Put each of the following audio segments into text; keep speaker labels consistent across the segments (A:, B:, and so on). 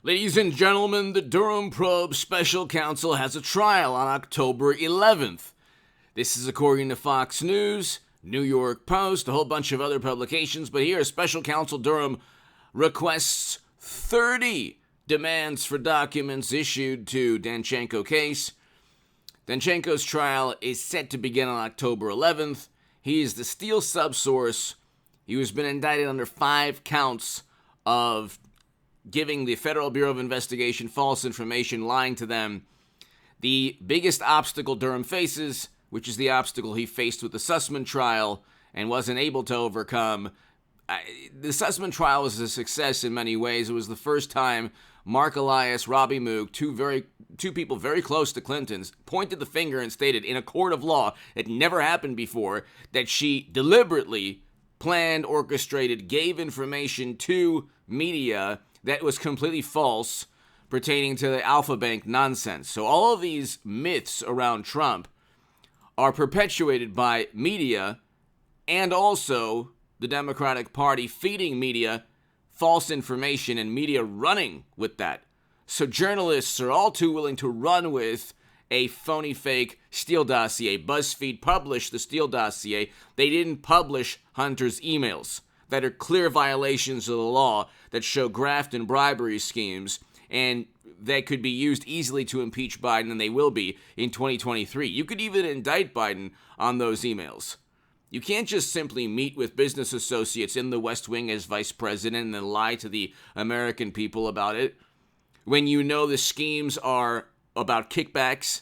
A: Ladies and gentlemen, the Durham probe special counsel has a trial on October 11th. This is according to Fox News, New York Post, a whole bunch of other publications, but here special counsel Durham requests 30 demands for documents issued to Danchenko case. Danchenko's trial is set to begin on October 11th. He is the Steele subsource. He has been indicted under 5 counts of giving the Federal Bureau of Investigation false information, lying to them. The biggest obstacle Durham faces, which is the obstacle he faced with the Sussman trial and wasn't able to overcome. The Sussman trial was a success in many ways. It was the first time Mark Elias, Robbie Mook, two people very close to Clinton's, pointed the finger and stated in a court of law that never happened before that she deliberately planned, orchestrated, gave information to media that was completely false pertaining to the Alpha Bank nonsense. So all of these myths around Trump are perpetuated by media and also the Democratic Party feeding media false information and media running with that. So journalists are all too willing to run with a phony fake Steele dossier. BuzzFeed published the Steele dossier. They didn't publish Hunter's emails that are clear violations of the law that show graft and bribery schemes and that could be used easily to impeach Biden, and they will be in 2023. You could even indict Biden on those emails. You can't just simply meet with business associates in the West Wing as vice president and then lie to the American people about it when you know the schemes are about kickbacks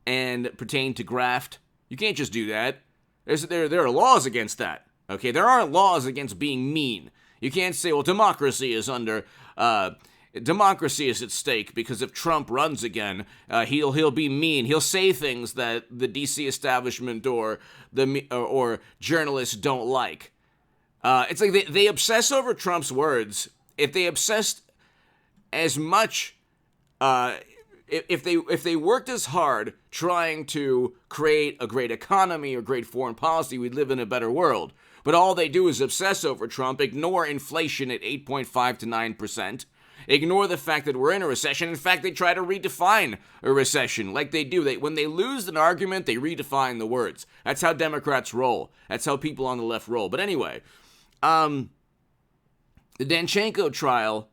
A: and pertain to graft. You can't just do that. There are laws against that. Okay, there aren't laws against being mean. You can't say, well, democracy is at stake because if Trump runs again, he'll be mean. He'll say things that the DC establishment or journalists don't like. It's like they obsess over Trump's words. If they obsessed as much, if they worked as hard trying to create a great economy or great foreign policy, we'd live in a better world. But all they do is obsess over Trump, ignore inflation at 8.5 to 9%, ignore the fact that we're in a recession. In fact, they try to redefine a recession like they do. When they lose an argument, they redefine the words. That's how Democrats roll. That's how people on the left roll. But anyway, the Danchenko trial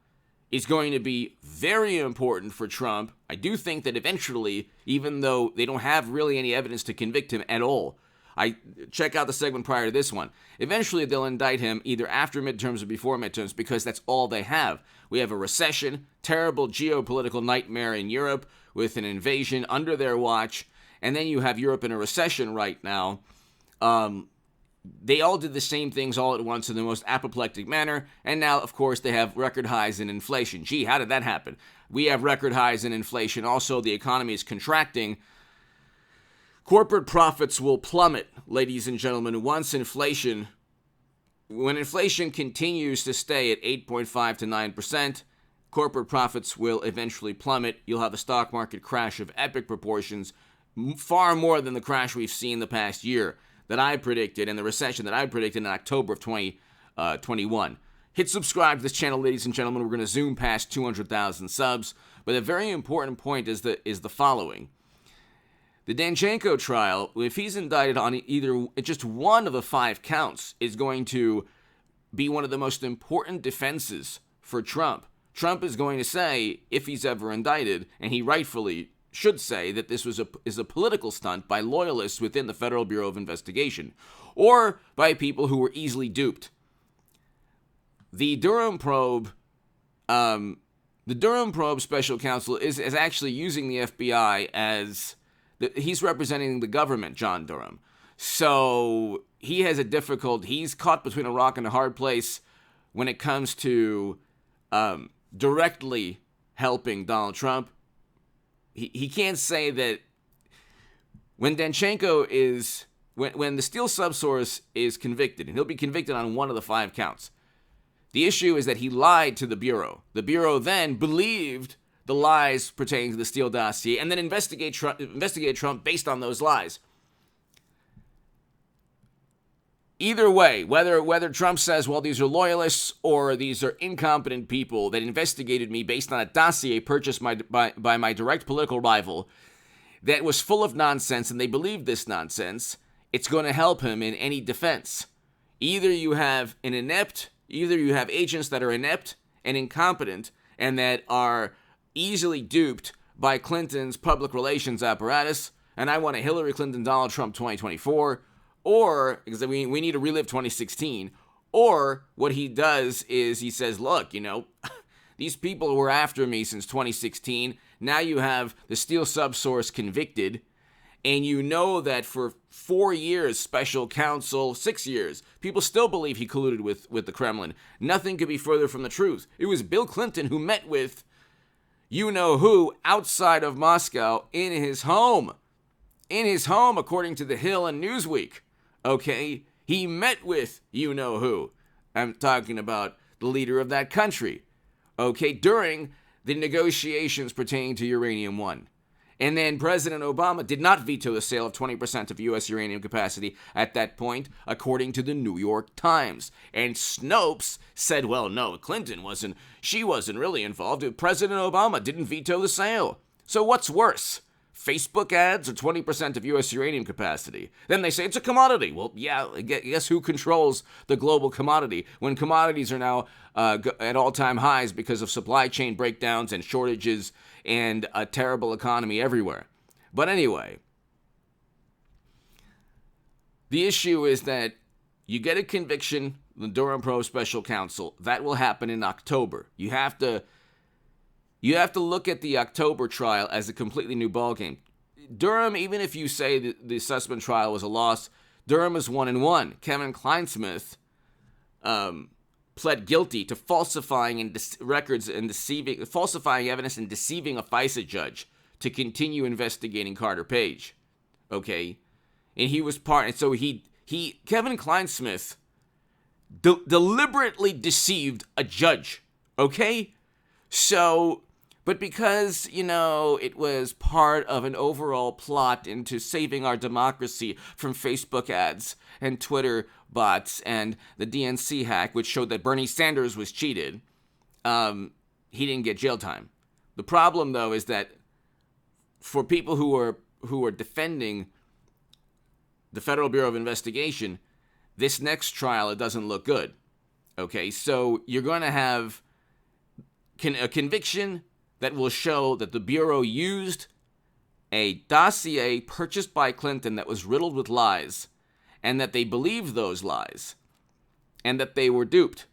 A: is going to be very important for Trump. I do think that eventually, even though they don't have really any evidence to convict him at all, I check out the segment prior to this one. Eventually, they'll indict him either after midterms or before midterms because that's all they have. We have a recession, terrible geopolitical nightmare in Europe with an invasion under their watch, and then you have Europe in a recession right now. They all did the same things all at once in the most apoplectic manner, and now, of course, they have record highs in inflation. Gee, how did that happen? We have record highs in inflation. Also, the economy is contracting. Corporate profits will plummet, ladies and gentlemen, when inflation continues to stay at 8.5 to 9%, corporate profits will eventually plummet. You'll have a stock market crash of epic proportions, far more than the crash we've seen the past year that I predicted and the recession that I predicted in October of 2021. Hit subscribe to this channel, ladies and gentlemen. We're going to zoom past 200,000 subs. But a very important point is the following. The Danchenko trial, if he's indicted on either just one of the 5 counts, is going to be one of the most important defenses for Trump. Trump is going to say, if he's ever indicted, and he rightfully should say that this is a political stunt by loyalists within the Federal Bureau of Investigation, or by people who were easily duped. The Durham probe special counsel is actually using the FBI as he's representing the government, John Durham. So he's caught between a rock and a hard place when it comes to directly helping Donald Trump. He can't say that when Danchenko when the Steele subsource is convicted, and he'll be convicted on one of the 5 counts. The issue is that he lied to the Bureau. The Bureau then believed the lies pertaining to the Steele dossier, and then investigate Trump based on those lies. Either way, whether Trump says, well, these are loyalists or these are incompetent people that investigated me based on a dossier purchased by my direct political rival that was full of nonsense and they believed this nonsense, it's going to help him in any defense. Either you have agents that are inept and incompetent and that are easily duped by Clinton's public relations apparatus, and I want a Hillary Clinton, Donald Trump 2024, or, because we need to relive 2016, or what he does is he says, look, these people were after me since 2016. Now you have the Steele subsource convicted, and you know that for 4 years, special counsel, 6 years, people still believe he colluded with the Kremlin. Nothing could be further from the truth. It was Bill Clinton who met with you-know-who outside of Moscow in his home. In his home, according to The Hill and Newsweek. Okay? He met with you-know-who. I'm talking about the leader of that country. Okay? During the negotiations pertaining to Uranium One. And then President Obama did not veto the sale of 20% of U.S. uranium capacity at that point, according to the New York Times. And Snopes said, well, no, she wasn't really involved. President Obama didn't veto the sale. So what's worse? Facebook ads or 20% of U.S. uranium capacity? Then they say it's a commodity. Well, yeah, guess who controls the global commodity when commodities are now at all-time highs because of supply chain breakdowns and shortages and a terrible economy everywhere. But anyway, the issue is that you get a conviction, the Durham Probe Special Counsel. That will happen in October. You have to look at the October trial as a completely new ballgame. Durham, even if you say that the Sussman trial was a loss, Durham is 1-1. Kevin Kleinsmith pled guilty to falsifying falsifying evidence and deceiving a FISA judge to continue investigating Carter Page. Okay, and he was part. And so Kevin Kleinsmith deliberately deceived a judge. Okay, so. But because, it was part of an overall plot into saving our democracy from Facebook ads and Twitter bots and the DNC hack, which showed that Bernie Sanders was cheated, he didn't get jail time. The problem, though, is that for people who are defending the Federal Bureau of Investigation, this next trial, it doesn't look good. Okay, so you're going to have a conviction that will show that the Bureau used a dossier purchased by Clinton that was riddled with lies, and that they believed those lies, and that they were duped,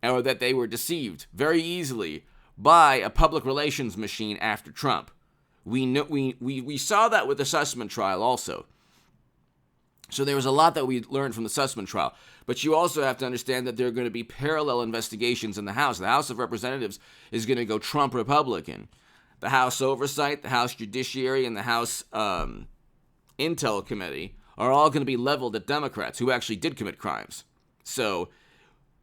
A: or that they were deceived very easily by a public relations machine after Trump. We saw that with the Sussman trial also. So there was a lot that we learned from the Sussman trial. But you also have to understand that there are going to be parallel investigations in the House. The House of Representatives is going to go Trump Republican. The House Oversight, the House Judiciary, and the House Intel Committee are all going to be leveled at Democrats who actually did commit crimes. So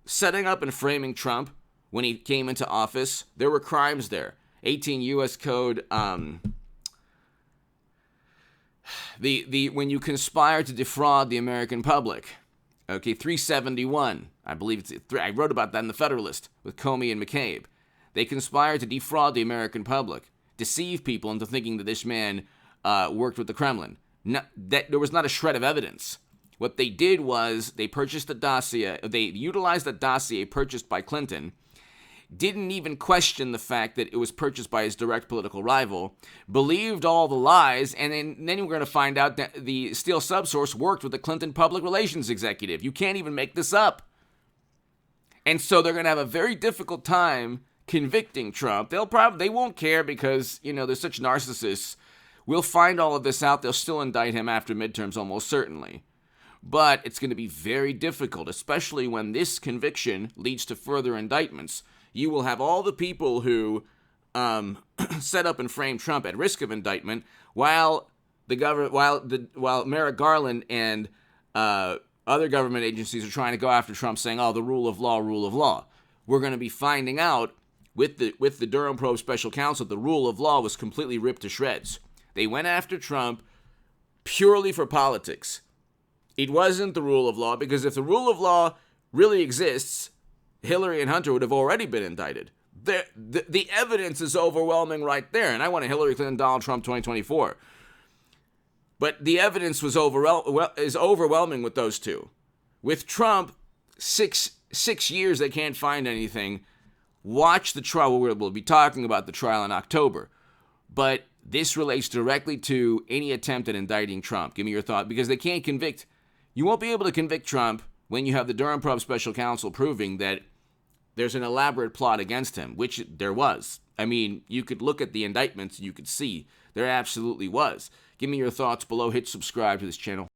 A: setting up and framing Trump when he came into office, there were crimes there. 18 U.S. Code... when you conspire to defraud the American public, okay, 371, I believe I wrote about that in the Federalist with Comey and McCabe. They conspired to defraud the American public, deceive people into thinking that this man worked with the Kremlin. There was not a shred of evidence. What they did was they purchased a dossier, they utilized a dossier purchased by Clinton, didn't even question the fact that it was purchased by his direct political rival, believed all the lies, and then we're going to find out that the Steele subsource worked with the Clinton public relations executive. You can't even make this up. And so they're going to have a very difficult time convicting Trump. They won't care because, they're such narcissists. We'll find all of this out. They'll still indict him after midterms almost certainly. But it's going to be very difficult, especially when this conviction leads to further indictments. You will have all the people who set up and frame Trump at risk of indictment, while Merrick Garland and other government agencies are trying to go after Trump, saying, "Oh, the rule of law, rule of law." We're going to be finding out with the Durham Probe Special Counsel, the rule of law was completely ripped to shreds. They went after Trump purely for politics. it wasn't the rule of law, because if the rule of law really exists, Hillary and Hunter would have already been indicted. The evidence is overwhelming right there, and I want a Hillary Clinton, Donald Trump 2024. But the evidence is overwhelming with those two. With Trump, six years they can't find anything. Watch the trial. We'll be talking about the trial in October. But this relates directly to any attempt at indicting Trump. Give me your thought, because they can't convict. You won't be able to convict Trump when you have the Durham probe special counsel proving that there's an elaborate plot against him, which there was. I mean, you could look at the indictments and you could see there absolutely was. Give me your thoughts below. Hit subscribe to this channel.